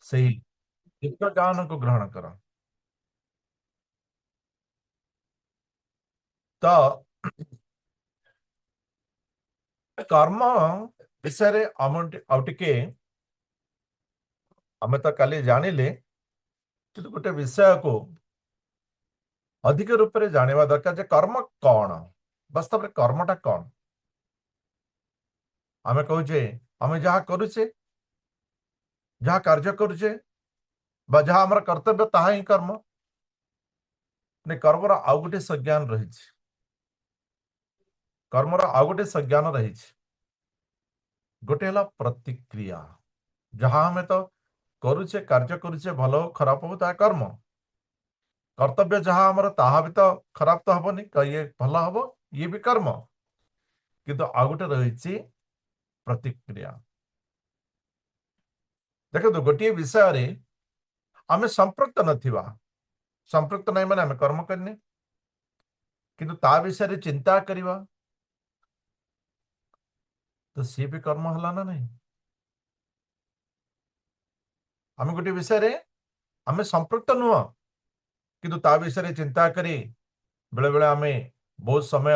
ସେହି ଦିବ୍ୟ ଜ୍ଞାନକୁ ଗ୍ରହଣ କର। ତ କର୍ମ ବିଷୟରେ ଆଉ ଟିକେ ଆମେ ତ କାଲି ଜାଣିଲେ, କିନ୍ତୁ ଗୋଟେ ବିଷୟକୁ ଅଧିକ ରୂପରେ ଜାଣିବା ଦରକାର ଯେ କର୍ମ କଣ, ବାସ୍ତବରେ କର୍ମଟା କଣ। ଆମେ କହୁଛେ ଆମେ ଯାହା କରୁଛେ, ଯାହା କାର୍ଯ୍ୟ କରୁଛେ ବା ଯାହା ଆମର କର୍ତ୍ତବ୍ୟ ତାହା ହିଁ କର୍ମ। କର୍ମର ଆଉ ଗୋଟେ ସଂଜ୍ଞାନ ରହିଛି, କର୍ମର ଆଉ ଗୋଟେ ସଂଜ୍ଞାନ ରହିଛି। ଗୋଟେ ହେଲା ପ୍ରତିକ୍ରିୟା। ଯାହା ଆମେ ତ କରୁଛେ, କାର୍ଯ୍ୟ କରୁଛେ, ଭଲ ହଉ ଖରାପ ହଉ ତାହା କର୍ମ। କର୍ତ୍ତବ୍ୟ ଯାହା ଆମର ତାହା ବି ତ ଖରାପ ତ ହବନି, ଇଏ ଭଲ ହବ, ଇଏ ବି କର୍ମ। କିନ୍ତୁ ଆଉ ଗୋଟେ ରହିଛି ପ୍ରତିକ୍ରିୟା। ଦେଖନ୍ତୁ, ଗୋଟିଏ ବିଷୟରେ ଆମେ ସମ୍ପୃକ୍ତ ନଥିବା, ସମ୍ପୃକ୍ତ ନାହିଁ ମାନେ ଆମେ କର୍ମ କରିନେ, କିନ୍ତୁ ତା ବିଷୟରେ ଚିନ୍ତା କରିବା ତ ସିଏ ବି କର୍ମ ହେଲା ନା ନାହିଁ। ଆମେ ଗୋଟିଏ ବିଷୟରେ ଆମେ ସମ୍ପୃକ୍ତ ନୁହଁ, କିନ୍ତୁ ତା ବିଷୟରେ ଚିନ୍ତା କରି ବେଳେ ବେଳେ ଆମେ ବହୁତ ସମୟ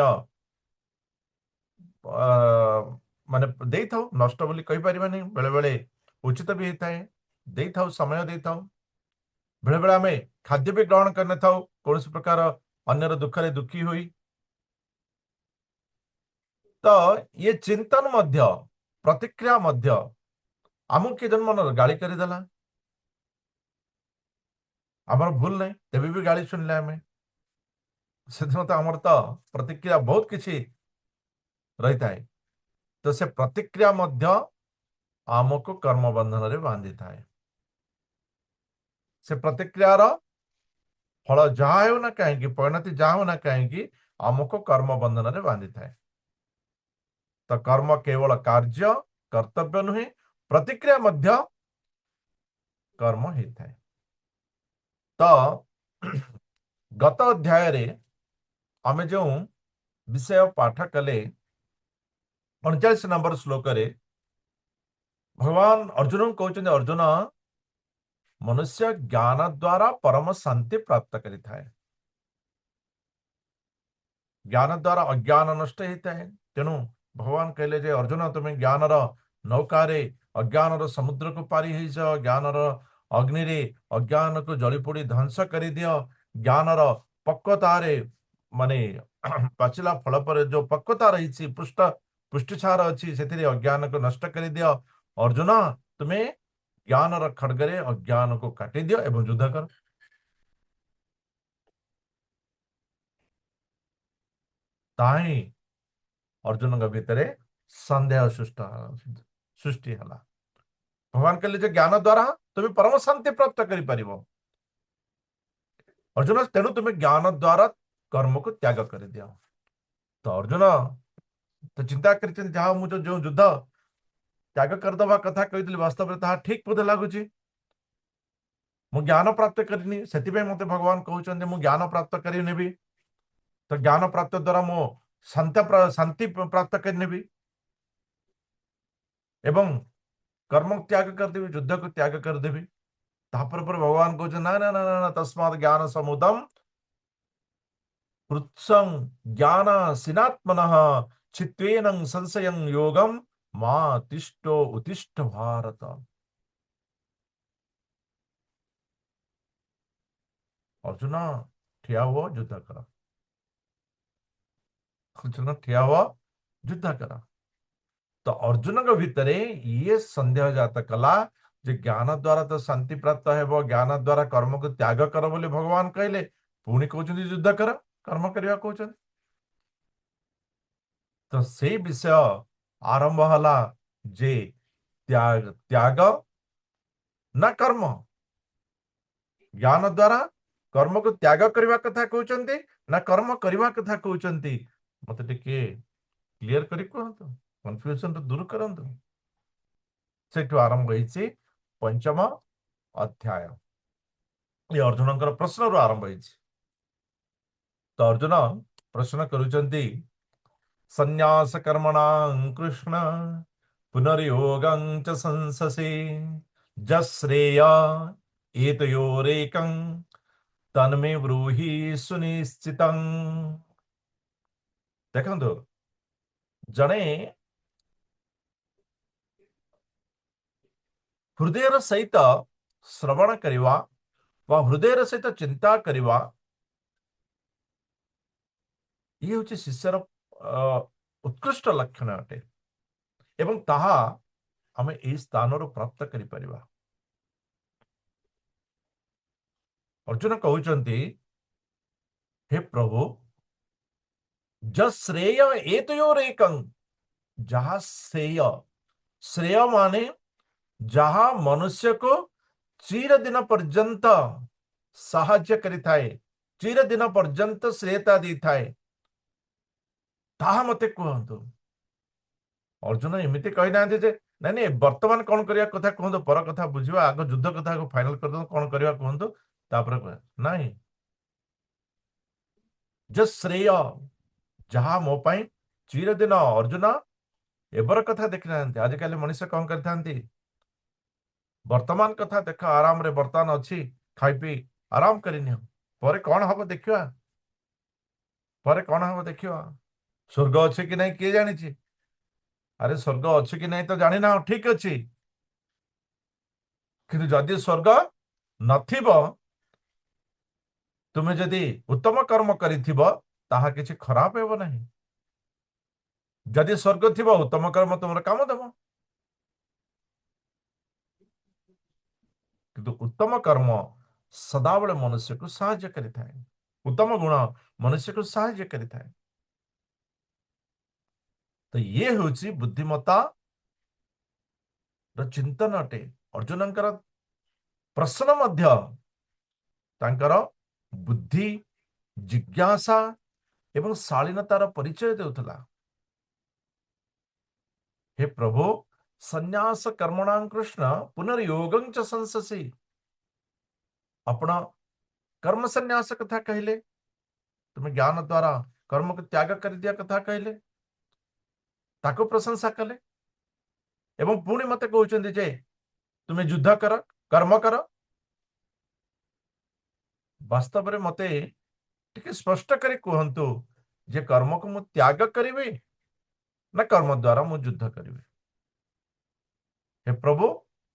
ମାନେ ଦେଇଥାଉ, ନଷ୍ଟ ବୋଲି କହିପାରିବାନି, ବେଳେ ବେଳେ ଉଚିତ ବି ହେଇଥାଏ, ଦେଇଥାଉ, ସମୟ ଦେଇଥାଉ। ବେଳେ ବେଳେ ଆମେ ଖାଦ୍ୟ ବି ଗ୍ରହଣ କରିନଥାଉ, କୌଣସି ପ୍ରକାର ଅନ୍ୟର ଦୁଃଖରେ ଦୁଃଖୀ ହୋଇ। ତ ଇଏ ଚିନ୍ତନ ମଧ୍ୟ, ପ୍ରତିକ୍ରିୟା ମଧ୍ୟ ଆମକୁ କିଏ ଜନ୍ମ ଗାଳି କରିଦେଲା, ଆମର ଭୁଲ ନାହିଁ, ତେବେ ବି ଗାଳି ଶୁଣିଲେ ଆମେ, ସେଦିନ ତ ଆମର ତ ପ୍ରତିକ୍ରିୟା ବହୁତ କିଛି ରହିଥାଏ। ତ ସେ ପ୍ରତିକ୍ରିୟା ମଧ୍ୟ ଆମକୁ କର୍ମ ବନ୍ଧନରେ ବାନ୍ଧିଥାଏ। ସେ ପ୍ରତିକ୍ରିୟାର ଫଳ ଯାହା ହେଉ ନା କାହିଁକି, ପରିଣତି ଯାହା ହେଉ ନା କାହିଁକି, ଆମକୁ କର୍ମ ବନ୍ଧନରେ ବାନ୍ଧିଥାଏ। ତ କର୍ମ କେବଳ କାର୍ଯ୍ୟ, କର୍ତ୍ତବ୍ୟ ନୁହେଁ, ପ୍ରତିକ୍ରିୟା ମଧ୍ୟ କର୍ମ ହେଇଥାଏ। ତ ଗତ ଅଧ୍ୟାୟରେ ଆମେ ଯେଉଁ ବିଷୟ ପାଠ କଲେ, 39 ନମ୍ବର ଶ୍ଲୋକରେ ଭଗବାନ ଅର୍ଜୁନଙ୍କୁ କହୁଛନ୍ତି, ଅର୍ଜୁନ, ମନୁଷ୍ୟ ଜ୍ଞାନ ଦ୍ୱାରା ପରମ ଶାନ୍ତି ପ୍ରାପ୍ତ କରିଥାଏ। ଜ୍ଞାନ ଦ୍ୱାରା ଅଜ୍ଞାନ ନଷ୍ଟ ହେଇଥାଏ। ତେଣୁ ଭଗବାନ କହିଲେ ଯେ ଅର୍ଜୁନ, ତୁମେ ଜ୍ଞାନର ନୌକାରେ ଅଜ୍ଞାନର ସମୁଦ୍ରକୁ ପାରି ହେଇଛ, ଜ୍ଞାନର ଅଗ୍ନିରେ ଅଜ୍ଞାନକୁ ଜଳିପୋଡ଼ି ଧ୍ୱଂସ କରିଦିଅ। ଜ୍ଞାନର ପକ୍ୱତାରେ, ମାନେ ପାଚିଲା ଫଳ ପରେ ଯୋଉ ପକ୍ୱତା ରହିଛି, ପୁଷ୍ଟିସାର ଅଛି, ସେଥିରେ ଅଜ୍ଞାନକୁ ନଷ୍ଟ କରିଦିଅ। ଅର୍ଜୁନ, ତୁମେ ଜ୍ଞାନର ଖଡ୍ଗରେ ଅଜ୍ଞାନକୁ କାଟିଦିଅ ଏବଂ ଯୁଦ୍ଧ କର। ତାହା ହିଁ ଅର୍ଜୁନଙ୍କ ଭିତରେ ସନ୍ଦେହ ସୃଷ୍ଟି ହେଲା। ଭଗବାନ କହିଲେ ଯେ ଜ୍ଞାନ ଦ୍ୱାରା ତୁମେ ପରମ ଶାନ୍ତି ପ୍ରାପ୍ତ କରିପାରିବ। ଅର୍ଜୁନ, ତେଣୁ ତୁମେ ଜ୍ଞାନ ଦ୍ୱାରା କର୍ମକୁ ତ୍ୟାଗ କରିଦିଅ। ତ ଅର୍ଜୁନ ତ ଚିନ୍ତା କରିଛନ୍ତି, ଯାହା ମୁଁ ଯୋଉ ଯୁଦ୍ଧ ତ୍ୟାଗ କରିଦବା କଥା କହିଥିଲି, ବାସ୍ତବରେ ତାହା ଠିକ ବୋଧେ ଲାଗୁଛି। ମୁଁ ଜ୍ଞାନ ପ୍ରାପ୍ତ କରିନି, ସେଥିପାଇଁ ମତେ ଭଗବାନ କହୁଛନ୍ତି ମୁଁ ଜ୍ଞାନ ପ୍ରାପ୍ତ କରି ନେବି। ତ ଜ୍ଞାନ ପ୍ରାପ୍ତ ଦ୍ୱାରା ମୁଁ ଶାନ୍ତି ପ୍ରାପ୍ତ କରିନେବି ଏବଂ କର୍ମ ତ୍ୟାଗ କରିଦେବି, ଯୁଦ୍ଧକୁ ତ୍ୟାଗ କରିଦେବି। ତାପରେ ପରେ ଭଗବାନ କହୁଛନ୍ତି, ନା ନା ନା ନା, ତସ୍ମାତ୍ ଜ୍ଞାନ ସମୁଦମ୍ ପୃତ୍ସଂ ଜ୍ଞାନ ସିନାତ୍ମନଃ ଚିତ୍ତେନ ସଂଶୟଂ योगम ମା ତିଷ୍ଠୋ ଉତିଷ୍ଠ ଭାରତ। ଅର୍ଜୁନ, ଠିଆ ହୁଅ, ଯୁଦ୍ଧ କର। ଅର୍ଜୁନ, ଠିଆ ହୁଅ, ଯୁଦ୍ଧ କର। ତ ଅର୍ଜୁନଙ୍କ ଭିତରେ ଇଏ ସନ୍ଦେହ ଜାତ କଲା ଯେ ଜ୍ଞାନ ଦ୍ୱାରା ତ ଶାନ୍ତି ପ୍ରାପ୍ତ ହେବ, ଜ୍ଞାନ ଦ୍ୱାରା କର୍ମକୁ ତ୍ୟାଗ କର ବୋଲି ଭଗବାନ କହିଲେ, ପୁଣି କହୁଛନ୍ତି ଯୁଦ୍ଧ କର, କର୍ମ କରିବା କହୁଛନ୍ତି। ତ ସେଇ ବିଷୟ ଆରମ୍ଭ ହେଲା ଯେ ତ୍ୟାଗ ନା କର୍ମ। ଜ୍ଞାନ ଦ୍ୱାରା କର୍ମକୁ ତ୍ୟାଗ କରିବା କଥା କହୁଛନ୍ତି ନା କର୍ମ କରିବା କଥା କହୁଛନ୍ତି? ମତେ ଟିକେ କ୍ଲିୟର କରି କୁହନ୍ତୁ, କନଫ୍ୟୁଜନ ଦୂର କରନ୍ତୁ। ସେଠୁ ଆରମ୍ଭ ହେଇଛି ପଞ୍ଚମ ଅଧ୍ୟାୟ। ଏ ଅର୍ଜୁନଙ୍କର ପ୍ରଶ୍ନରୁ ଆରମ୍ଭ ହେଇଛି। ତ ଅର୍ଜୁନ ପ୍ରଶ୍ନ କରୁଛନ୍ତି, ସନ୍ନ୍ୟାସ କର୍ମଣାଂ କୃଷ୍ଣ ପୁନର୍ଯୋଗଂ ଚ ସଂସସେ जश्रेय एतयोरेकं तन्मे ब्रूहि सुनिश्चितं। देखंतु, जणे हृदयर सहित श्रवण करिवा वा हृदयर सहित चिंता करिवा, ये हूँ शिष्यर उत्कृष्ट लक्षण अटे एवं ताहा आमे एई स्थान प्राप्त करि परिबा। अर्जुन कहउचंती, हे प्रभु, जश्रेय एतयोरेकं, जहा श्रेय, श्रेय माने जहा मनुष्य को चिर दिन पर्यंत साहाय्य करिथाए, चिर दिन पर्यंत श्रेयता दी थाए, ताहा मते कहंतु। अर्जुन एमिति कहि नांती जे नहीं नहीं वर्तमान कौन करिया कथा कहंतु, पर कथा बुझिबा, आग युद्ध कथा को फाइनल कर दो, कौन करिया कहंतु, तापर कह नहीं। जे श्रेय, जहा मो पई चिर दिन, अर्जुन एबर कथा देखि नांती। आज काली मनुष्य कौन करथांती, वर्तमान कथा देख, आराम रे वर्तमान अछि, खाई पी आराम करिनियो, परे कौन हबो देखिवा, परे कौन हबो देखिवा। स्वर्ग अछि कि नहीं किए जानिछि। अरे स्वर्ग अछि कि नहीं तो जानि ना, ठीक अछि, किंतु जदि स्वर्ग नथिबो, तुमे जदि उत्तम कर्म करिथिबो, ताहा किछि खराब हेबो नहीं। जदि स्वर्ग थिबो, उत्तम कर्म तुमर काम देबो, किंतु उत्तम कर्म सदाबले मनुष्य को साहाय्य करिथाए, उत्तम गुण मनुष्य को साहाय्य करिथाए। तो ये होची बुद्धिमत्ता र चिंतन अटे। अर्जुनंकर प्रश्न मध्य तांकर बुद्धि, जिज्ञासा एवं शालीनतार परिचय देउथला। हे प्रभु, संन्यास कर्मणां कृष्ण पुनर्योगं च संससि, अपना कर्म संन्यास कथा कहले, तुम्हें ज्ञान द्वारा कर्म को त्याग कर दिया कथा कहले, ताको प्रशंसा कले, एवं पुणी मते कहउचंदी जे तुम्हें युद्ध कर, कर्म कर। वास्तव में मते टिके स्पष्ट करी कहंतु जे कर्म को मु त्याग करिवे ना कर्म द्वारा मु युद्ध करिवे। हे प्रभु,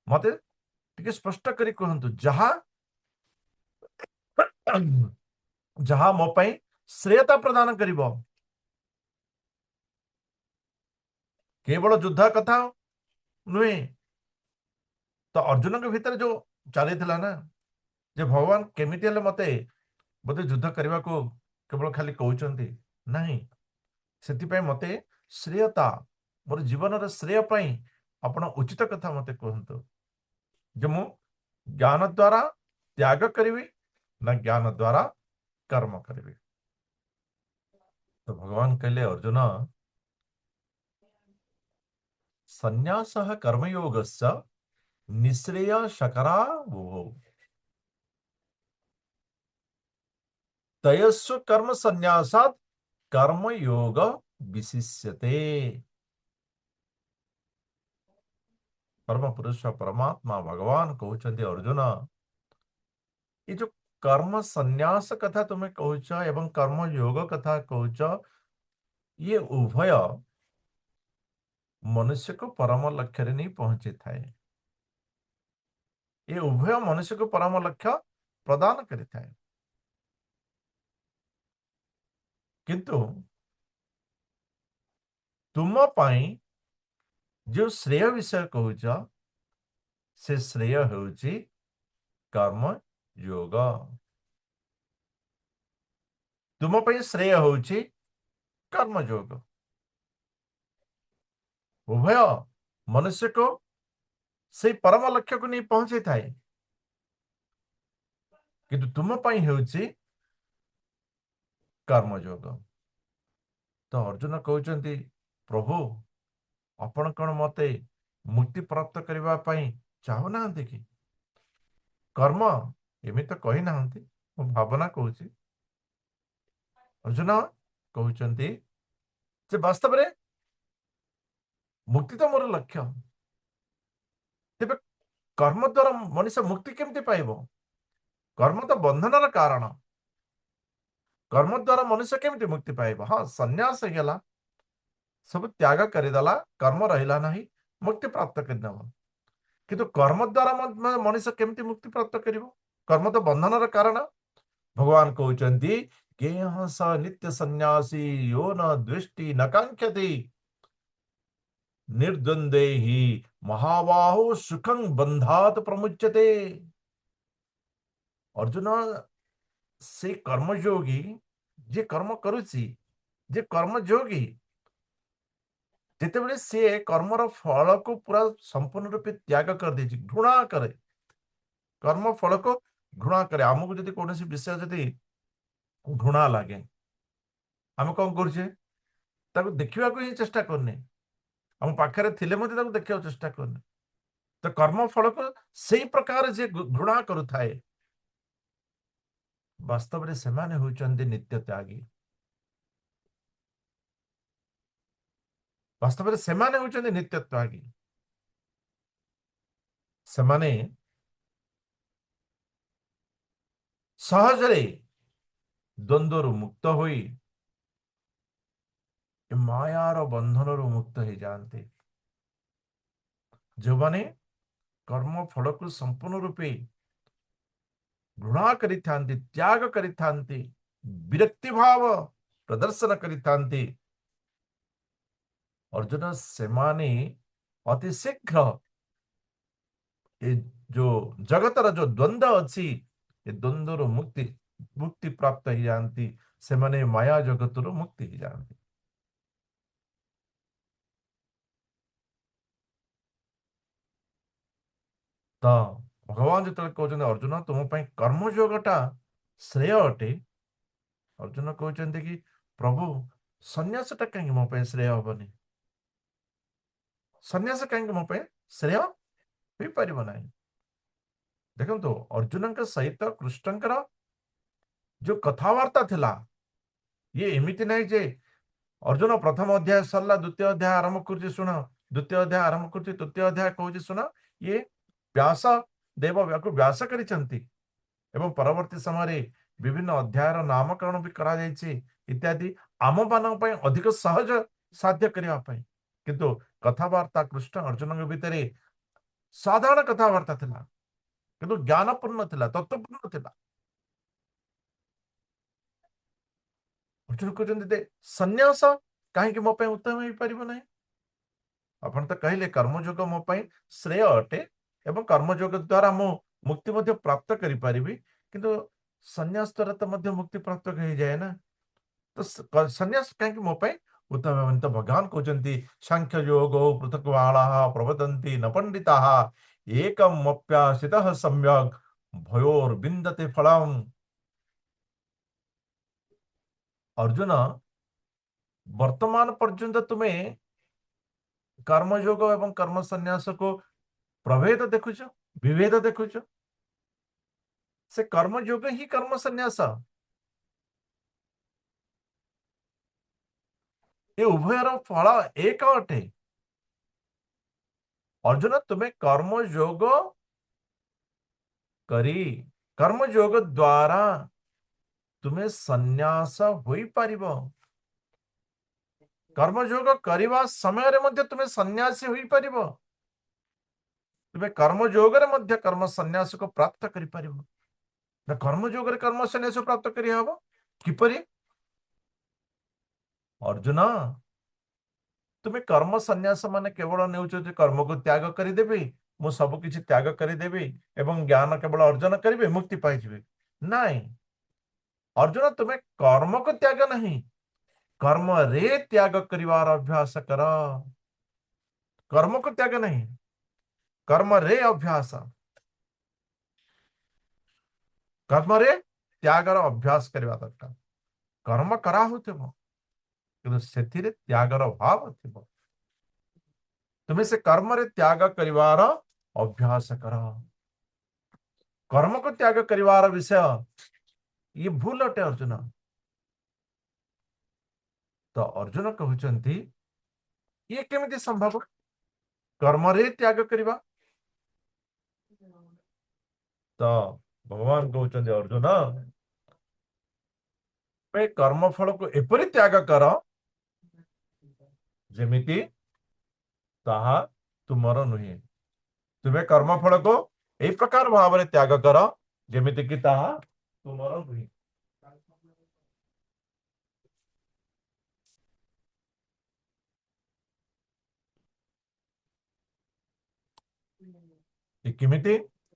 मते टिके स्पष्ट करी कहंतु, जहा जहा मो पई श्रेयता प्रदान करिवो, केवल युद्ध कथा नुहे। तो अर्जुन के भीतर जो चली ना, जे भगवान केमिति हेले मते बोधे युद्ध करने को केवल खाली कहउचंती नहीं, सेति मते श्रेयता, मोर जीवन रे श्रेय पई आपण उचित कथा मते कहंतु, जे मु ज्ञान द्वारा त्याग करिवि ना ज्ञान द्वारा कर्म करिवि। तो भगवान कहले, अर्जुन, संन्यासः कर्मयोगस्य निःश्रेय शकरा वो, तयस्व कर्म संन्यासात् कर्म योग विशिष्यते। परम पुरुष परमात्मा भगवान कहउचंती, अर्जुन, ये जो कर्म संन्यास कथा तुम्हें कहउच एवं कर्म योग कथा कहउच, ये उभय मनुष्य को परम लक्ष्य रे नहीं पहुंचे थाए। ये उभय मनुष्य को परम लक्ष्य प्रदान करि थाए, किंतु तुम पाई जो श्रेय विषय कहउच, से श्रेय होउची कर्म योग। तुम पाई श्रेय होउची कर्म योग। उभय मनुष्य को से परम लक्ष्य को नहीं पहुंचे थाए, किंतु तुम पाई होउची कर्म योग। तो अर्जुन कहउचंती, प्रभु, आपण कौन मते मुक्ति प्राप्त करबा पई चाहू नाहंती कि? कर्म एमि तो कहि नाहंती, मो भावना कहूची। अर्जुन कहउचंती जे वास्तव रे मुक्ति तो मोर लक्ष्य, तेबे कर्म द्वारा मनुष्य मुक्ति केमती पाइब? कर्म तो बंधनर कारण। कर्म द्वारा मनुष्य केमती मुक्ति पाइब? हाँ, सन्यास ହେଇଗଲା, सब त्याग କରିଦେଲା, कर्म रहिला नहीं, मुक्ति प्राप्त କରିନେବ। किंतु कर्म द्वारा मनुष्य केमती मुक्ति प्राप्त करिବ? कर्म तो बंधनर कारण। भगवान कहउचंती गेह स नित्य सन्यासी यो न द्वेष्टि न कांक्षति निर्द्वंद्वे ही महाबाहो सुखं बंधात प्रमुच्यते। अर्जुन, से कर्मयोगी जे कर्म करुची, जे कर्मयोगी जितेबले से कर्मर फल को पूरा संपूर्ण रूपे त्याग कर देछि, घृणा करे, कर्म फल को घृणा करे। आमको जदि कौन विषय जदि घृणा लगे, आम कौन करुचे? ताको देखिबा को ही चेष्टा करने, हम पाखरे थिले मते ताको देखिबा चेष्टा करने। तो कर्म फल को सही प्रकार जे घृणा करुथाए, वास्तव में सेमाने होचंदी नित्य त्यागी। वास्तव में सेमाने होचंदी नित्य त्यागी। सेमाने सहजरे द्वंद्वरु मुक्त होई मायार बंधनरु मुक्त हो जाते। जो माने कर्म फल को संपूर्ण रूपे घृणा करिथांती, त्याग करिथांती, विरक्ति भाव प्रदर्शन करिथांती, अर्जुन सेमाने अति शीघ्र ये जो जगतर जो द्वंद्व अच्छी, ये द्वंद्वर मुक्ति मुक्ति प्राप्त ही जानती, से माने माया जगतर मुक्ति ही जानती। तो भगवान जो कहते अर्जुन तुम कर्मयोगटा श्रेय अटे, अर्जुन कहते कि प्रभु सन्यासटा कहीं मो श्रेय हेनी, सन्यास कहीं मो श्रेय हो पार ना। देखो तो अर्जुन सहित कृष्णकर जो कथबार्ता थिला, ये एमती नहीं जे अर्जुन प्रथम अध्याय सरला द्वितीय अध्याय आरंभ कर शुण, द्वितीय अध्याय आरंभ कर तृतीय अध्याय कहूँ शुण, ये व्यास देव व्यास करिसंती एवं परवर्ती समय विभिन्न अध्यायर नामकरण भी करा जायछि इत्यादि आम मान अधिक सहज साध्य करने। किंतु कथबार्ता कृष्ण अर्जुन भितर साधारण कथबार्ता थिला, किंतु ज्ञानपूर्ण थिला, तत्वपूर्ण थिला। अर्जुन कहते सन्यास कहीं मो उत्तम हो पार ना। आपण तो कहले कर्मयोग मो श्रेय अटे एवं कर्मयोग द्वारा मु मुक्ति प्राप्त करि परिबी, किंतु सन्यास द्वारा तो मुक्ति प्राप्त हो जाए ना। तो सन्यास कहीं मो उत्तम हेबनी। तो भगवान कहते सांख्य योग पृथक बाला प्रवदंती न पंडिता एकमप्यासितः सम्यक भयोर्विंदते फलम। अर्जुन, वर्तमान पर्यंत तुम्हें कर्मयोग एवं कर्म संन्यास को प्रभेद देखुच, विभेद देखुच। से कर्मयोग ही कर्म संन्यास, ये उभयर फल एक अटे। अर्जुन, तुम्हें कर्मयोग करी, कर्मयोग द्वारा तुम्हें संन्यास होई पारिबो। कर्मयोग करने समय रे मध्य तुम्हें सन्यासी होई पारिबो। तुम्हें कर्मयोग रे मध्य कर्म संन्यास को प्राप्त करि पारिबो ना। कर्मयोग रे कर्म संन्यास प्राप्त करि हबो किपरि? अर्जुन, तुम्हें कर्म संन्यास माने केवल नेउछ कर्म को त्याग करदेवी, मु सब किछि त्याग करदेवी एवं ज्ञान केवल अर्जन करेंगे मुक्ति पाइबे नाई। अर्जुन, तुम्हें कर्म को त्याग नहीं, कर्म रे त्याग करिवार अभ्यास कर। कर्म को त्याग नहीं, कर्म रे अभ्यास, कर्म रे त्यागर अभ्यास करवा दरकार। कर्म करा होथिबो किंतु सेथिरे त्यागर भाव थिबो। तुम्हें से कर्म रे त्याग करिवार अभ्यास कर। कर्म को त्याग करिवार विषय ये भूल अटे अर्जुन। तो अर्जुन कहउचंती ये केमिति संभव कर्म रे त्याग करिवा? ତ ଭଗବାନ କହୁଛନ୍ତି ଅର୍ଜୁନ ତୁମେ କର୍ମ ଫଳକୁ ଏପରି ତ୍ୟାଗ କର ଯେମିତି ତାହା ତୁମର ନୁହେଁ। ତୁମେ କର୍ମ ଫଳକୁ ଏଇ ପ୍ରକାର ଭାବରେ ତ୍ୟାଗ କର ଯେମିତି କି ତାହା ତୁମର ନୁହେଁ। ଏ କେମିତି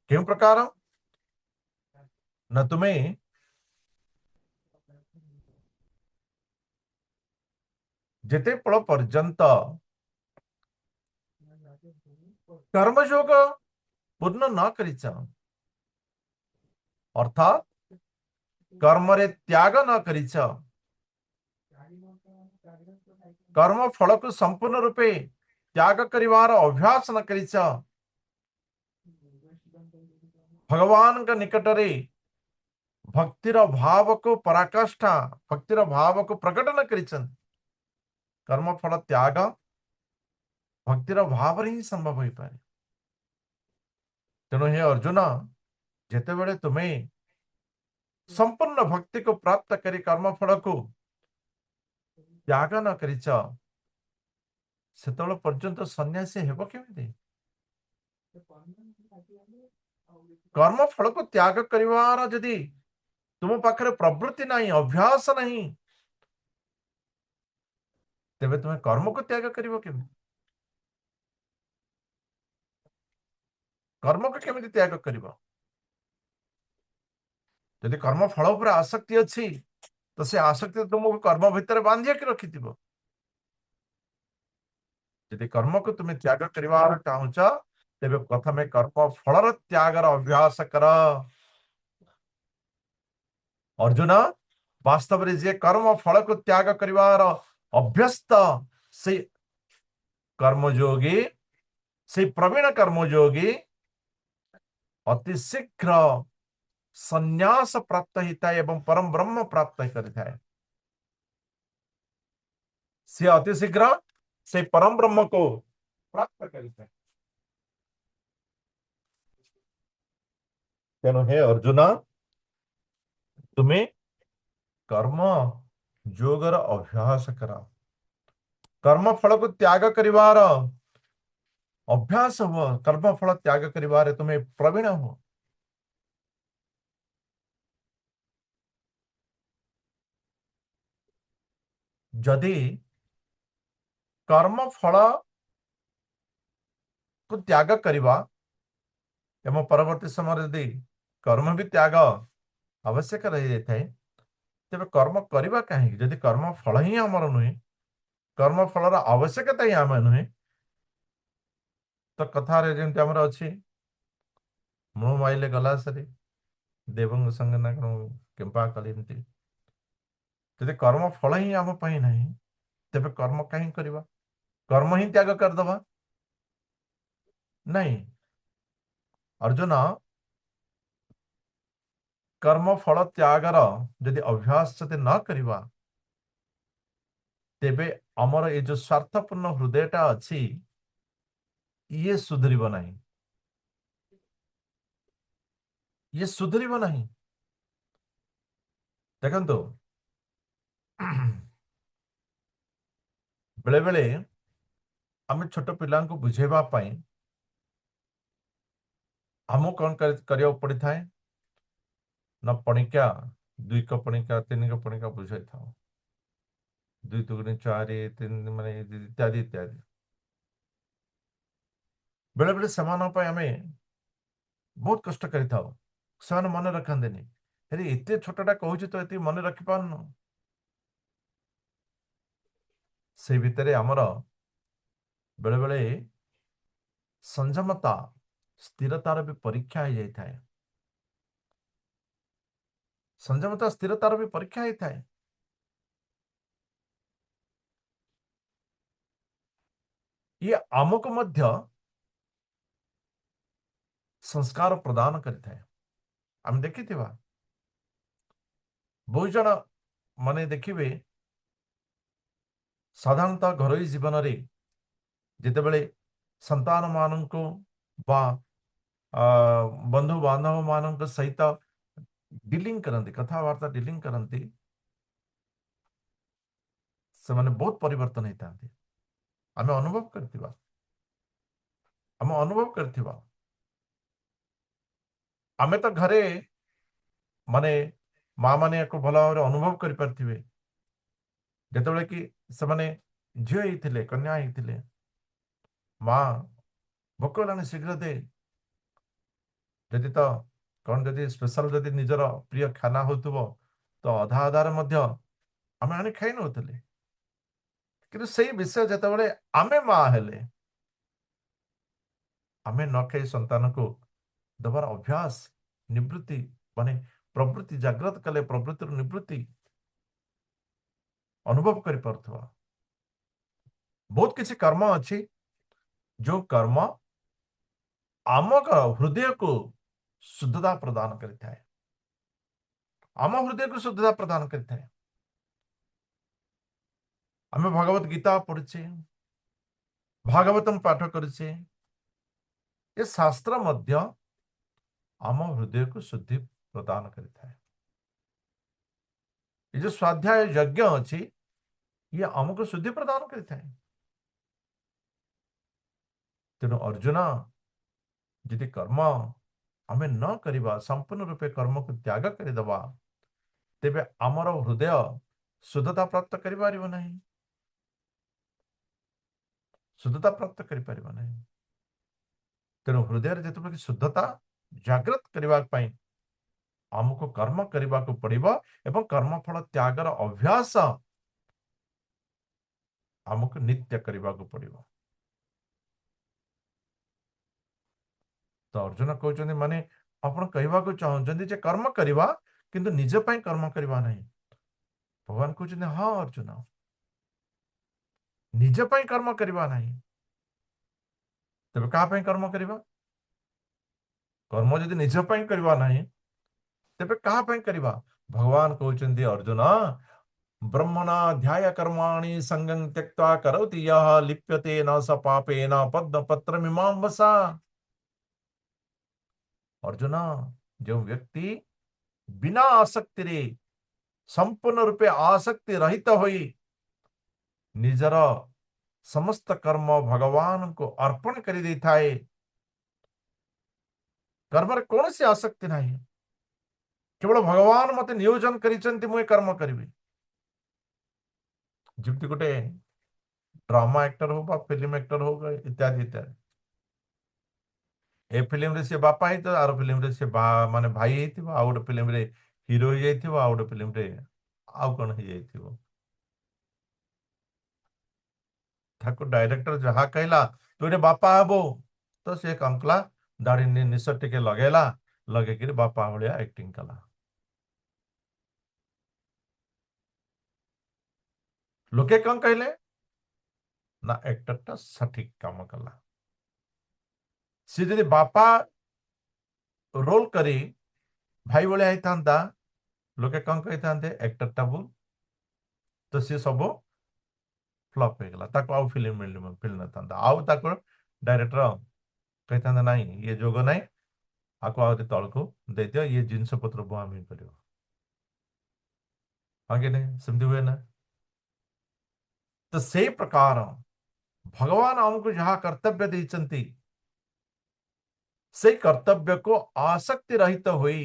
କେଉଁ ପ୍ରକାର ନା ତୁମେ ଯେତେ ଫଳ ପର୍ଯ୍ୟନ୍ତ कर्मयोग पूर्ण न करिच अर्थात कर्म रे त्याग न करिच कर्म फल को संपूर्ण रूपे त्याग करिवार अभ्यास न करिच भगवान का निकट रे भक्तिर भाव को पराकाष्ठा भक्तिर भाव को प्रकट न करिछन। कर्म फल त्याग भक्तिर भाव रे ही संभव होई पारे। तेणु हे अर्जुन जेते बेले तुम्हें संपूर्ण भक्ति को प्राप्त करी कर्म फल को त्याग न करिच सेतବେଳେ पर्यंत सन्यासी हेब केमिति। कर्म फल को त्याग करिवार जदि तुम पाखरे प्रवृत्ति नहीं अभ्यास नहीं तेबे तुम्हें कर्म को त्याग करिवो केमिति। कर्म को केमिति त्याग करिवो। यदि कर्म फल उपर आसक्ति अछि तो से आसक्ति तुमको कर्म भितर बांधिया के रखिथिबो। यदि कर्म को तुम्हें त्याग करिवार चाहुच तेबे प्रथमे कर्म फलर त्यागर अभ्यास कर। अर्जुन वास्तव रे जे कर्म फल को त्याग करिवार अभ्यस्त से कर्मयोगी से प्रवीण कर्मयोगी अति शीघ्र संन्यास प्राप्त होता है एवं परम ब्रह्म प्राप्त करता है। से अति शीघ्र से परम ब्रह्म को प्राप्त करता है। तेणु हे अर्जुन तुम्हें कर्म योगर अभ्यास करा कर्म फल को त्याग करिवार अभ्यास हो कर्म फल त्याग करिवार तुम्हें प्रवीण हो। जदि कर्म फल को त्याग करिवा एवं परवर्ती समय यदि कर्म भी त्याग आवश्यक रही जाए तेरे कर्म करवा कहीं जदि कर्म फल ही आमर नुहे कर्म फलर आवश्यकता ही आम नुहे तो कथार जमी आमर अच्छी मु माइले गला सरी देव संगे ना केम्पा कली जदि कर्म फल ही आम ना तेरे कर्म कहीं करवा कर्म ही त्याग करदबा नहीं। अर्जुन कर्म फल त्यागर जदि अभ्यास जदि न करवा तेबे अमर ये जो स्वार्थपूर्ण हृदयटा अच्छी ये सुधरिब नहीं ये सुधरिब नहीं। देखंतु बेले बेले आम छोट पिला बुझेबा आम कौन करिया पड़ी थाए ना पणिका दुई कपणिका तीन कपणिका बुझाई था दुई दुगुणी चारि तीन माने इत्यादि इत्यादि बेले बेले सेमान आमे बहुत कष्ट करिथाओ ସେମାନେ ମନେ ରଖନ୍ତିନି ହେଲେ ଏତେ ଛୋଟଟା କହୁଛି ତ ଏତେ ମନେ ରଖି ପାରୁନୁ। ସେ ଭିତରେ ଆମର बेले बेले संयमता स्थिरतार भी परीक्षा हो जाए संयमता स्थिरतार भी परीक्षा होता है। ये आमको मध्य संस्कार प्रदान करता है। आम देखी बहुत जन माने देखिए साधारणतः घरोई जीवन रे जिते बड़े संतान मान बा बंधु बांधव मान सहित डिलिंग करती कथबार्ता डिलिंग करती से माने बहुत परिवर्तन होता आम अनुभव करथिबा आम अनुभव करथिबा आमे तो घरे माने माँ माने को भल भाव अनुभव कर पार्थिबे जेतेबेले कि से माने झियो होइथिले कन्या होइथिले माँ भोक हेलानी शीघ्र दे जदि तो कौन जदि स्पेशल जदि निजर प्रिय खाना होतुबो तो अधा अधार मध्य आमे आनी खाई नउथिले किंतु सेही विषय जेतेबेले आमे माँ हेले आमे न खाई संतान को दबार अभ्यास निवृत्ति माने प्रवृत्ति जागृत कले प्रवृत्ति निवृत्ति अनुभव कर पार्थवा बहुत किसी कर्म अच्छी जो कर्म आम हृदय को शुद्धता प्रदान करता है आम हृदय को शुद्धता प्रदान करता है आम भगवत गीता पढ़े भागवतम पाठ करे ये शास्त्र मध्य आम हृदय को शुद्धि प्रदान करता है ये जो स्वाध्याय यज्ञ अच्छी ये आमको शुद्धि प्रदान करता है तेणु अर्जुन यदि कर्म आमे न करिबा संपूर्ण रूपे कर्म को त्याग करदबा तेबे आमर हृदय शुद्धता प्राप्त करि पारिबो नहीं शुद्धता प्राप्त करि पारिबो नहीं तेणु हृदय जिते शुद्धता जागृत करने आमको कर्म करने को पड़िबो एवं कर्मफल त्यागर अभ्यास आमको नित्य करने को पड़िबो तो अर्जुन कहते माने आपण कहवा को चाहते जे कर्म करवा किंतु निज पई कर्म करवा नहीं भगवान कहते हाँ अर्जुन निज पई कर्म करवा नहीं तेरे क्या कर्म करवा कर्म जदि निज पई करवा नहीं तेरे क्या करवा भगवान कहते अर्जुन ब्रह्मणा ध्याय कर्माणि संगं त्यक्त्वा करोति यः लिप्यते न स पापेन पद्म पत्र मीमांसा अर्जुन जो व्यक्ति बिना आसक्ति रे संपूर्ण रूपे आसक्ति रहित होई निजर समस्त कर्म भगवान को अर्पण कर दी थाए कर्म कौन सी आसक्ति नहीं केवल भगवान मते नियोजन करिसेंती मुई कर्म करिवि जमती गोटे ड्रामा एक्टर हो बा फिल्म एक्टर हो इत्यादि इत्यादि ए फिल्म रे से बापा ही तो आर फिल्म रे से माने भाई हेतिबो आ गोटे फिल्म रे हीरो ही जाइथिबो आ गोटे फिल्म रे आउ कोन ही जाइथिबो ठाकुर डायरेक्टर जहा कहला तो ये बापा हबो तो से कंकला दाढ़ी निश टिके लगेला लगे बापा भाया एक्टिंग कला लोके कौन कहले ना एक्टर टा सठिक काम कला सी जदि बापा रोल करी भाई भाया होता लोके कौन कही था एक्टर टा भूल तो सी सब फ्लॉप हो गला ताको आउ फिल्म मिल न था आउ ताको डायरेक्टर कही था नहीं ये जोग नहीं आपको आगे तल को दे दियो ये जिनस पत्र बुआमी कर आगे नहीं समझी हुए ना तो से प्रकार भगवान आमको जहाँ कर्तव्य देते से कर्तव्य को आसक्ति रहित हुई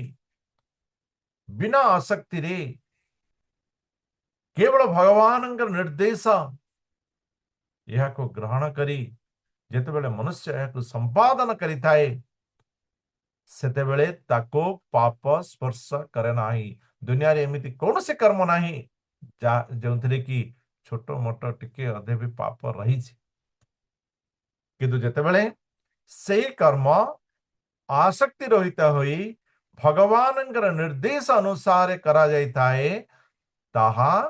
बिना आसक्ति रे केवल भगवान निर्देश यह को ग्रहण करी जेते बेले मनुष्य यह को संपादन करि थाए सेते बेले ताको पाप स्पर्श करे नाही दुनिया रे एमिति कौन से कर्म नाही जो थे कि छोट मोट टिके अधे भी पाप रही किंतु जेते बेले से कर्म आसक्ति रहित होई भगवान निर्देश अनुसार करा जाई थाए ताहा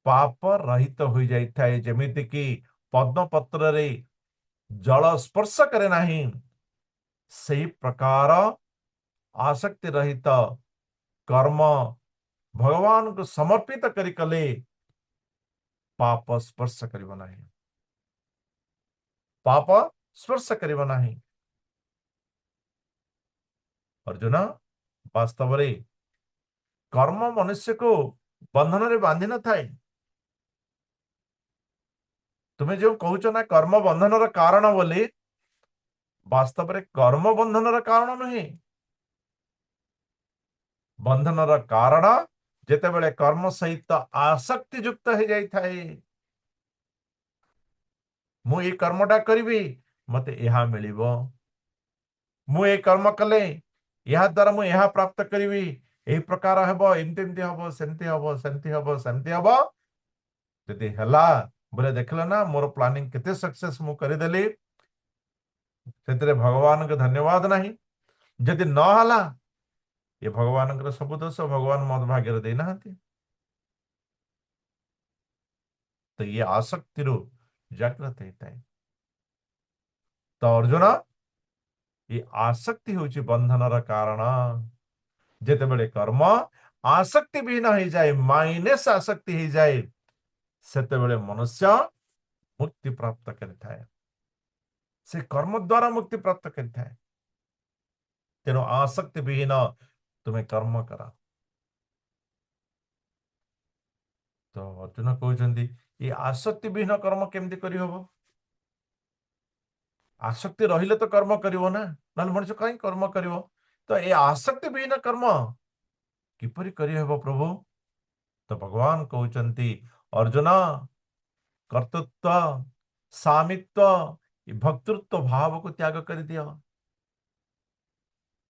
पाप रहित हो जाई थाए जेमिति कि पद्म पत्र रे जल स्पर्श करे नाही सही प्रकार आसक्ति रहित कर्म भगवान को समर्पित करी कले पाप स्पर्श करिब नाही पाप स्पर्श करिब नाही अर्जुन वास्तव रे कर्म मनुष्य को बंधन रे बांधि न थाए। तुम्हें जो कहूच ना कर्म बंधन कारण बोली, वास्तव रे कर्म बंधन कारण नुहे। बंधन कारण जेतेबेले कर्म सहित आसक्ति युक्त हो जाई थाए। मु ये कर्मटा करी मते यह मिलिबो, मु ये कर्म कले यह द्वारा मु यह प्राप्त करी, यही प्रकार हेबो, एमती एमती हबो, सेमती हबो, सेमती हबो, सेमती हबो। जदि हला बोले देखल ना मोर प्लानिंग केते सक्सेस मु करिदेली, सेतरे भगवान के धन्यवाद नहीं। जदि न हला ये भगवान के सब दोष भगवान मत भाग्य दे नाहंती। तो ये आसक्ति रू जागृत होता है। तो अर्जुन ये आसक्ति होची बंधनर कारण। जेतेबेले कर्म आसक्ति भी न हो जाए, माइनस आसक्ति हो जाए, सेतेबेले मनुष्य मुक्ति प्राप्त करिथाए। से कर्म द्वारा मुक्ति प्राप्त करिथाए। तेणु आसक्ति विहीन तुम्हें कर्म करा। तो अर्जुन कहते ये आसक्ति विहीन कर्म केमती करी हबो? आसक्ति रहिले तो कर्म करिवो ना, नल मनुष्य कहीं कर्म करिवो। तो ये आसक्ति विहीन कर्म किपरि करी हबो प्रभु? तो भगवान कहते अर्जुन कर्तृत्व, सामित्व, ये भक्तृत्व भाव को त्याग कर दियो।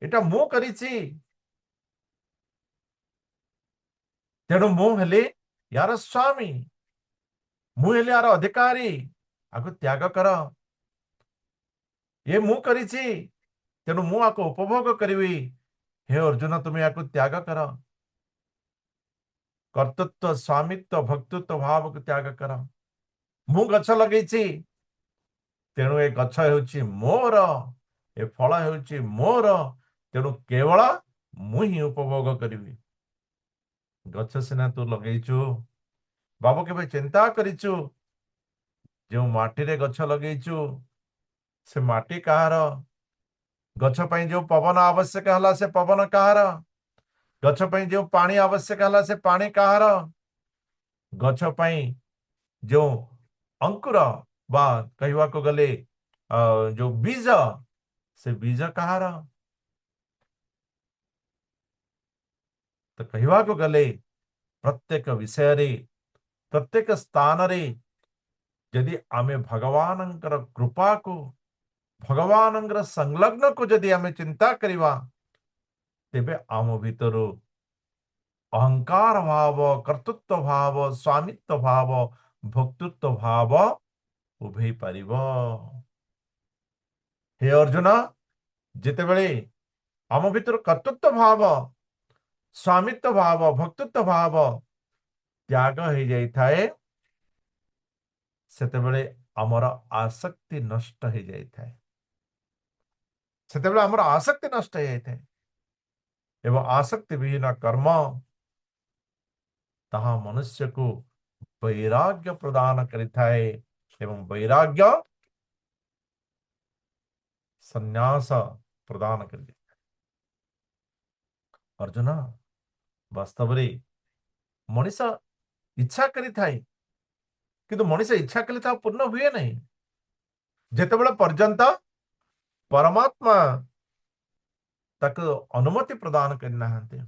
एटा मु करिछि, तेणु मु हेले यार स्वामी, मु हेले यार अधिकारी, आको त्याग कर। ये मु करिछि, तेणु मु आको उपभोग करिवी। हे अर्जुन तुम्हें आको त्याग कर। कर्तृत्व, स्वामित्व, भक्तृत्व भाव को त्याग कर। मु गछ लगेछि, तेणु ए गछ हेउछि मोर, ए फल हेउछि मोर, तेणु केवल मु ही उपभोग करिवी। गछ सिना तू लगेइछु, बाबू केबे चिंता करिछु जो माटी रे गछ लगेइछु से माटी कहार? गछ पई जो पवन आवश्यक हला से पवन कहार? गछ पई जो पानी आवश्यक हला से पानी कहार? गछ पई जो अंकुर बा कहवा को गले जो बीज से बीज कहार? तो कहवा को गले प्रत्येक विषय रे, प्रत्येक स्थान रे यदि आमे भगवानंकर कृपा को, भगवानंकर संलग्न को यदि आमे चिंता करिवा, तेबे आम भितरु अहंकार भाव, कर्तृत्व भाव, स्वामित्व भाव, भक्तृत्व भाव उभे पारिब। हे अर्जुन जितेबेले आम भितर कर्तृत्व भाव, स्वामित्व भाव, भक्तृत्व भाव त्याग हो जाई थाए, सेतेबेले आमर आसक्ति नष्ट हो जाई थाए। सेतेबेले आमर आसक्ति नष्ट हो जाई थाए एवं आसक्ति विहीन कर्म ताहा मनुष्य को वैराग्य प्रदान करिथाए एवं वैराग्य संन्यास प्रदान करि। अर्जुन वास्तव रे मनीष इच्छा करि थाए, किंतु मनीष इच्छा कले ता पूर्ण हुए नहीं। जेतेबेले पर्यंत परमात्मा ताको अनुमति प्रदान करना हते,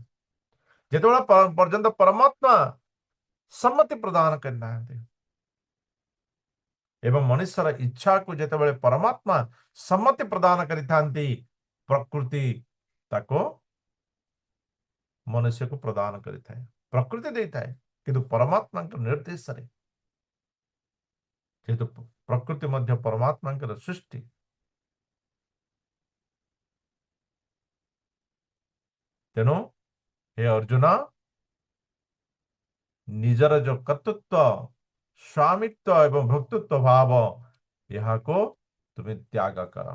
जेतेबेले पर्यंत परमात्मा सम्मति प्रदान करना हते एवं मनुष्यर इच्छा को जेतेबेले परमात्मा सम्मति प्रदान करिथांती, प्रकृति ताको मनुष्य को प्रदान करिथाए, प्रकृति देइथाए। किंतु परमात्मा के निर्देश रे, जेहेतु प्रकृति मध्य परमात्मा के सृष्टि, तेणु हे अर्जुन निजर जो कर्तृत्व, स्वामित्व एवं भक्तृत्व भाव यह को तुम्हें त्याग कर।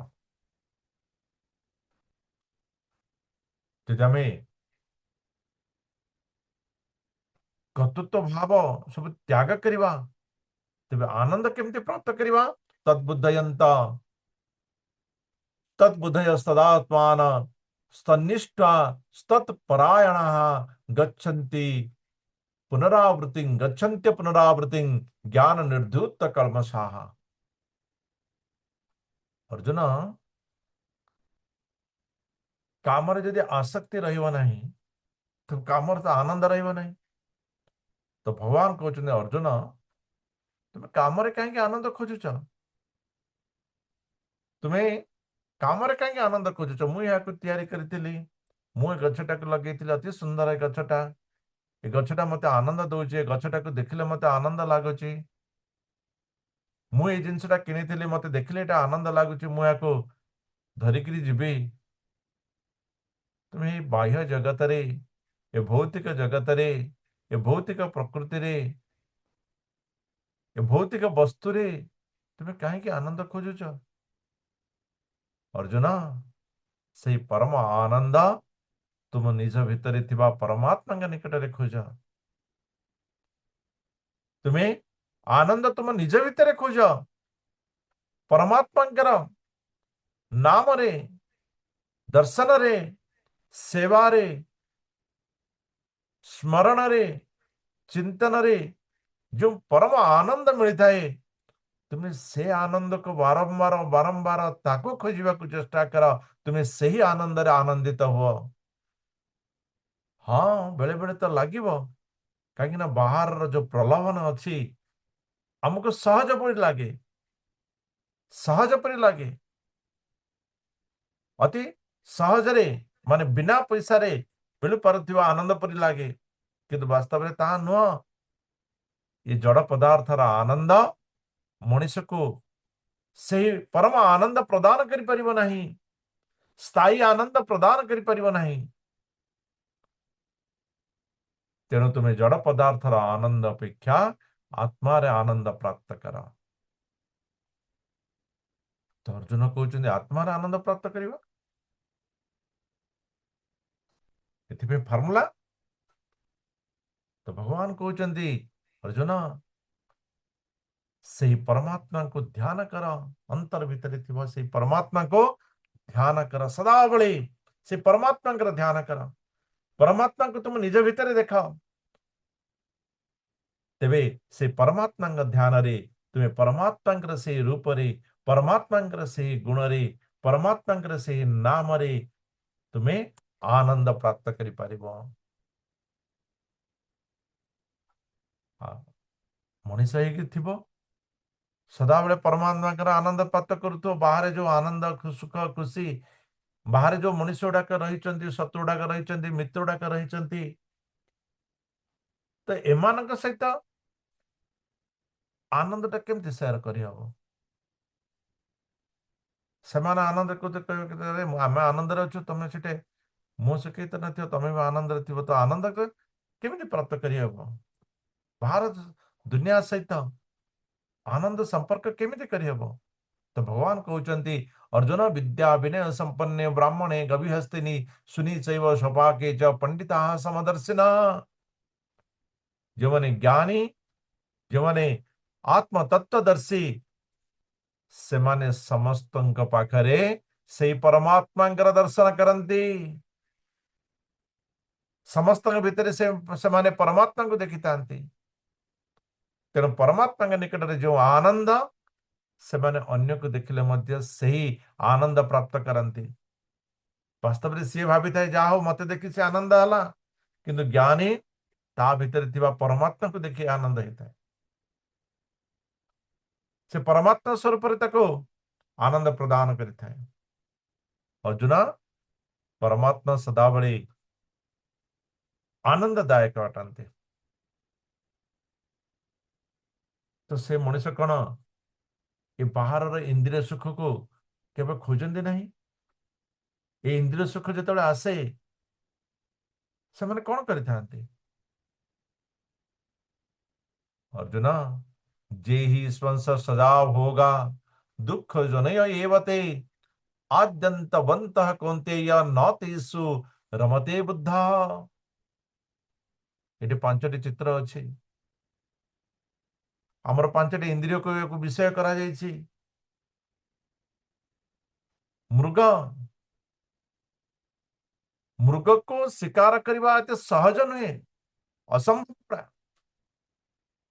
यदि कर्तृत्व भाव सब त्याग करिवा, तेबे आनंद केमती प्राप्त करिवा? तद्बुद्धयंत तद्बुद्धयस्तदात्मान स्तनिष्ठा स्तत्परायणाः गच्छन्ति गच्छन्त्य पुनरावृत्तिं ज्ञान निर्धूत कल्मषाः। अर्जुन, कामरे जदि आसक्ति रहिବ ନାହିଁ तो कामर तो आनंद रहिବ ନାହିଁ। तो भगवान कहते अर्जुन, तुम्हें कामरे कहीं आनंद खोजुच? तुम्हें कामरे कहीं आनंद खोजुच? मुझे तैयारी करी, मु गछटा को लगे अति सुंदर गछटा, ये गछटा मत आनंद दौचे, गछटा को देखले मत आनंद लगुच, मुझे जिनसा कि मत देखले आनंद लगुच, मुझे धरिक जीवी। तुम्हें बाह्य जगत रे, ये भौतिक जगत रे, ये भौतिक प्रकृति रे, ये भौतिक वस्तु रे तुम्हें कहीं आनंद खोजुच? अर्जुन, से परम आनंद तुम निज भितर थिबा परमात्मा के निकट रे खोज। तुम्हें आनंद तुम निज भितर खोज, परमात्मा नाम रे, दर्शन रे, सेवा रे, स्मरण रे, चिंतन रे जो परम आनंद मिलता है, तुम्हें से आनंद को बारंबार बारंबार ताको खोजा चेष्टा कर, तुम्हें से ही आनंद रे आनंदित हुआ। हाँ, बेले बेले तो लगे कहीं बाहर जो प्रलोभन अच्छी आमको सहज परी लगे, सहज परी लगे, अति सहज रे माने बिना पैसा रे मिल पारुथिबा आनंद परी लगे, किंतु वास्तव में ता नुह। ये जड़ पदार्थर आनंद मनुष्य को से परम आनंद प्रदान करि परिबो नहीं, स्थायी आनंद प्रदान करि परिबो नहीं। तेणु तुम्हें जड़ पदार्थर आनंद अपेक्षा आत्मार आनंद प्राप्त कर। तो अर्जुन कहते आत्मार आनंद प्राप्त करवा एथि फर्मुला। तो भगवान कहते अर्जुन, से परमात्मा को ध्यान कर, अंतर भीतर थी से परमात्मा को ध्यान कर, सदाबले से परमात्मा कर ध्यान कर, परमात्मा को तुम निज भीतर देखाओ, तेबे से परमात्मा ध्यान रे तुम्हें परमात्मा से रूप रे, परमात्मा से गुण रे, परमात्मा से नाम रे तुम्हें आनंद प्राप्त करि परिबो। मनीष हो सदाबले परमात्मा आनंद प्राप्त करुथो, बाहर जो आनंद सुख खुशी बाहर जो मनुष्य गुड़ाक रही, शत्रु गुड़ाक रही, मित्र गुड़ाक रही, तो एमान सहित आनंद टा केमती सेयार करहब? से आनंद आम आनंद अच्छु, तुम से मुझ सुखित न तुम भी आनंद थो, तो आनंद केमी प्राप्त करहब? बाहर दुनिया सहित आनंद संपर्क केमी करहब? तो भगवान कहते अर्जुन, विद्या विनय संपन्ने ब्राह्मणे गविहस्तिनि सुनी चैव स्वपाके च पंडिता समदर्शिना। जो माने ज्ञानी, जो माने आत्म तत्वदर्शी, से माने समस्त पाखरे से परमात्मा दर्शन करती, समस्त भितर से माने परमात्मा को देखी था। तेणु परमात्मा निकट में जो आनंद से माने अन्य को देखिले मध्य सही आनंद प्राप्त करती। वास्तव में सी भाभी था जा हो मत देखी से आनंद है, किंतु ज्ञानी ता भीतर थिबा परमात्मा को देखि आनंद होता है, से परमात्मा स्वरूप आनंद प्रदान करता है। अर्जुन, परमात्मा सदाबले आनंददायक अटंती। तो से मनुष्य कौन ये बाहर इंद्रिय सुख को केवल खोजती नहीं? ये इंद्रिय सुख जो आसे से मैंने कौन करते? अर्जुन, जे ही स्वंस सदा होगा दुख जनय एवते आद्यंतवंत कौन्तेय न तेषु रमते बुद्धा। ये पांचटी चित्र अच्छी, आमर पांचटी इंद्रिय को विषय करा जायछि। मृग मृग को शिकार करवा एते सहज नुहे, असंभव प्रा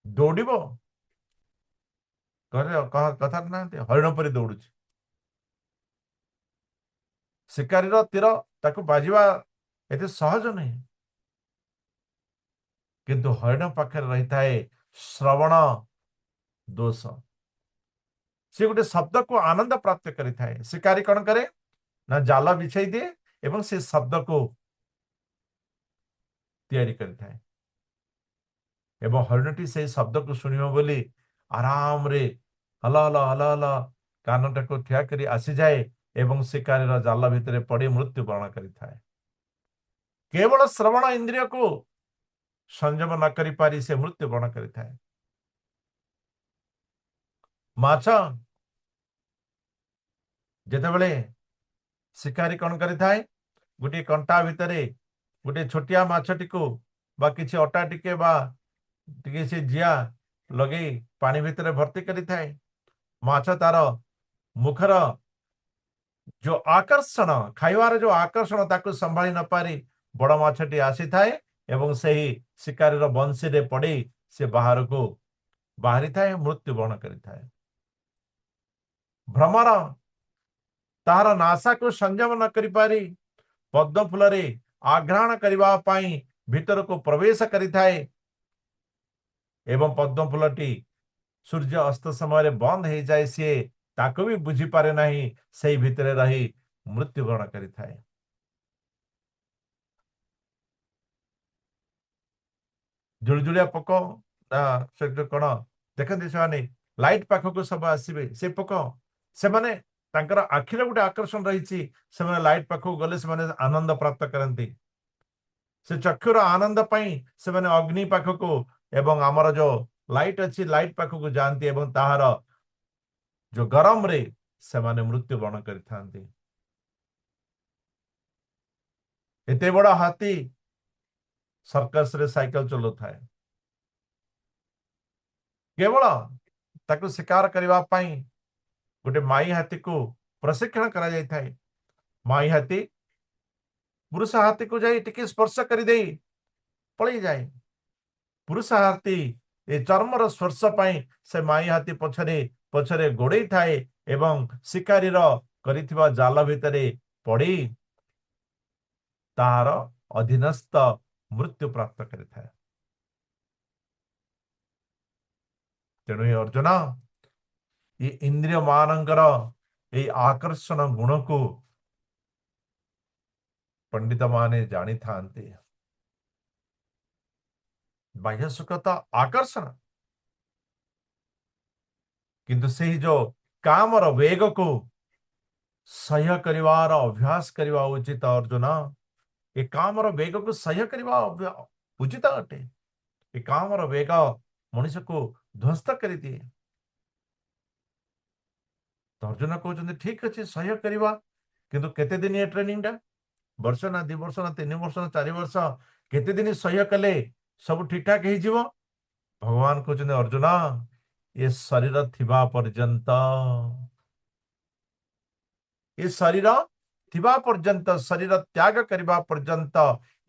दौड़िबो कथा ना हरिण परी दौड़ुଛି शिकारीर तीर ताकू बाजिबा एते सहज नहीं किंतु हरिण पाखे रही थाए श्रवण दोष से गोटे शब्द को आनंद प्राप्त करि थाए शिकारी कौन करे ना जाल बिछाई दिए एवं से शब्द को तैयारी करिथाए एवं हरिणटी से शब्द को शुणिब बोली आराम रे हल हल हल हल कानटा को ठिया करी आसी जाए एवं शिकारी जाल भितर पड़ी मृत्युवरण करिथाए केवल श्रवण इंद्रिय को संयम न करि पारी से मृत्युवरण करिथाए माछ जेतेबेले शिकारी कौन करिथाए गोटे कंटा भितरे गोटे छोटिया माछटी को बा किछि अटा टिके बा टिके से जिया लगे पानी भितर भर्ती करिथाए माछ तार मुखर जो आकर्षण खाइबार जो आकर्षण ताकू संभाली न पारी बड़ माछटी आसी थाए एवं सही शिकारी बंशी रे पड़ी से बाहर को बाहरी थाए मृत्युवरण करिथाए भ्रमर तार नासा को संयम न करि पारी पद्म फूल रे आघ्राण करबा पई भीतर को प्रवेश करिथाए एवं पद्म फूलटी सूर्य अस्त समय बंद हो जाए सी ताको भी बुझी पारे नहीं से भितर रही मृत्युवरण करिथाए जुलजुलिया पोक ना से कौन देखते से लाइट पाखक सब आसवे से पोक से माने तांकर आखिर गोटे आकर्षण रही लाइट पाखक गले से आनंद प्राप्त करती से चक्षुर आनंद पाई से अग्नि पाखक एवं आमर जो लाइट अच्छी लाइट पाखक जाती एवं ताहार जो गरम रे से मृत्युवरण करते एते बड़ा हाथी सर्कस रे साइकिल चलो थाए केवल ताकू शिकार करबा पई गोटे माई हाथी को प्रशिक्षण करा जाय थाए माई हाथी पुरुष हाथी को जाई टिके स्पर्श कर दे पळी जाए पुरुष हाथी ए चर्मर स्पर्श पई से माई हाथी पछरे पछरे गोड़े थाए एवं शिकारी करिथिबा जाल भितरे पड़ी तार अधीनस्थ मृत्यु प्राप्त करिथाए तेणु अर्जुन ये इंद्रिय मानकर ये आकर्षण गुण को पंडित माने जानी थांते बाह्य सुख तो आकर्षण किंतु से जो कामर वेग को सह्य करिवार अभ्यास करवा उचित अर्जुन ये कामर वेग को सह्य करवा उचित अटे ये कामर वेग मनुष्य को ध्वस्त कर दिए तो अर्जुन कहते ठीक अच्छे सह्य करवा किंतु केते दिन ये ट्रेनिंग टा वर्ष ना 2 वर्ष ना 3 वर्ष ना 4 वर्ष केते दिन सह्य कले सब ठीक ठाक हो भगवान कहते अर्जुन ये शरीर थिबा पर्यंत ये शरीर थिबा पर्यंत शरीर त्याग करबा पर्यंत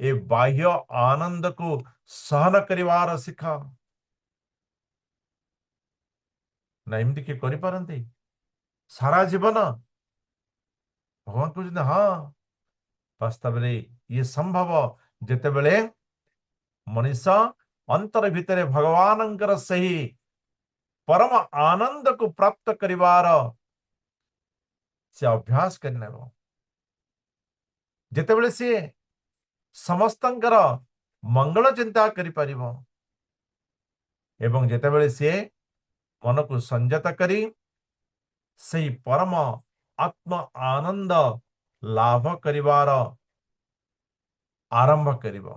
ए बाह्य आनंद को सहन करिवार शिखा ना एमती किए करि सारा जीवन भगवान कहते हाँ वास्तव में ये संभव जेते बेले मनुष्य अंतर भितर भगवान सही परम आनंद को प्राप्त करिवार से अभ्यास करने जेते बेले सी समस्तंकर मंगल चिंता करि परिबो एवं जेते बेले सी मन को संयत करी सही परम आत्म आनंद लाभ करिवार आरंभ करिबो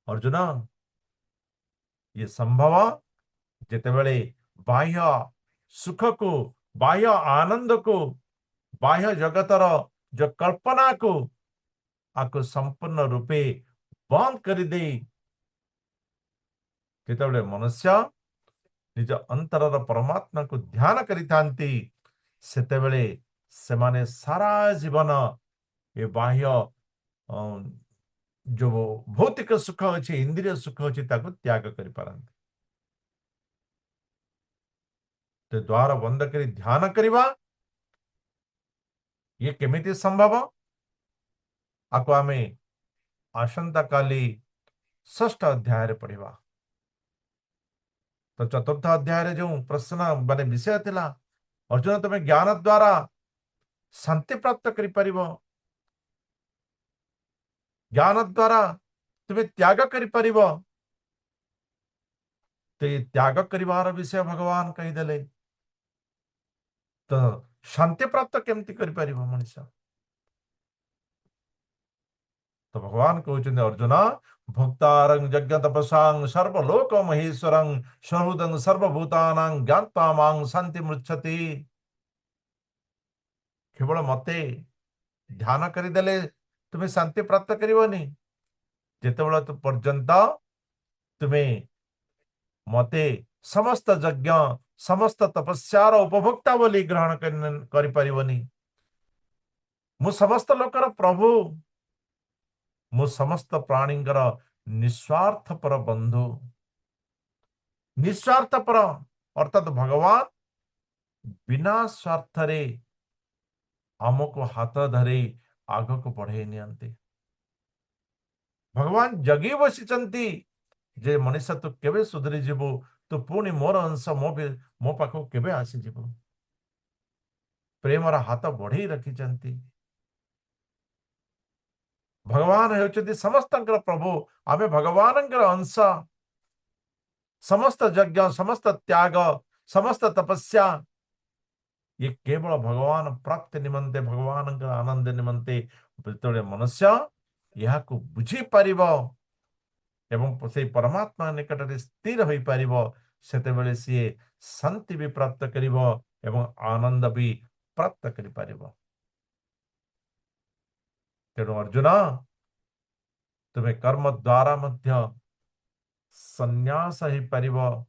अर्जुन ये संभव जेतेबेले बाह्य सुख को बाह्य आनंद को बाह्य जगतर जो कल्पना को आको संपूर्ण रूपे बंद कर दे जेतेबेले मनुष्य निज अंतरर परमात्मा को ध्यान करिथांती सेतेबेले सेमाने सारा जीवन ये बाह्य जो भौतिक सुख अच्छे इंद्रिय सुख अच्छे त्याग कर पारंती। तो द्वार बंद कर ध्यान करवा ये केमिति संभव आपको आम आसंता काली षष्ठ अध्याय रे पढ़िबा। तो चतुर्थ अध्याय जो प्रश्न माने विषय थिला अर्जुन तुम ज्ञान द्वारा शांति प्राप्त करि परिबो, ज्ञान द्वारा तुम्हें त्याग करि परिबो। तो ये त्याग करिवार विषय भगवान कहीदेले। तो शांति प्राप्त केमती करि परिबो मनुष्य। तो भगवान कहते अर्जुन भक्तारं यज्ञ तपसां सर्वलोक महेश्वरं सहृदं सर्वभूतानां ज्ञात्वा मां शांति मृच्छति। केवल मते ध्यान करिदेले तुम्हें शांति प्राप्त करिवनी जेतेबेले तो पर्यंत तुम्हें मते समस्त यज्ञ समस्त तपस्यार उपभोक्ता बोली ग्रहण करि परिवनी। मु समस्त लोकर प्रभु, मु समस्त प्राणींकर निस्वार्थ पर बंधु। निस्वार्थ पर अर्थात भगवान बिना स्वार्थ रे आमको हाथ धरे आग को बढ़े नियंती। भगवान जगी बसिचंती जे मनुष्य तू केबे सुधरी जीवो, तू पुणी मोर अंश मो पाखो केबे आसी जीवो। प्रेमर हाथ बढ़े रखिचंती। भगवान हेउचंती समस्तंकर प्रभु, आमे भगवानंकर अंश। समस्त यज्ञ समस्त त्याग समस्त तपस्या ये केवल भगवान प्राप्ति निमंते भगवान आनंद निमंते जो मनुष्य यह बुझी पारिबो एवं से परमात्मा निकट में स्थिर हो पारिबो, सेतेबेले सी शांति भी प्राप्त करिबो एवं आनंद भी प्राप्त करि पारिबो। तेणु अर्जुन तुम्हें कर्म द्वारा मध्य संन्यास ही पारिबो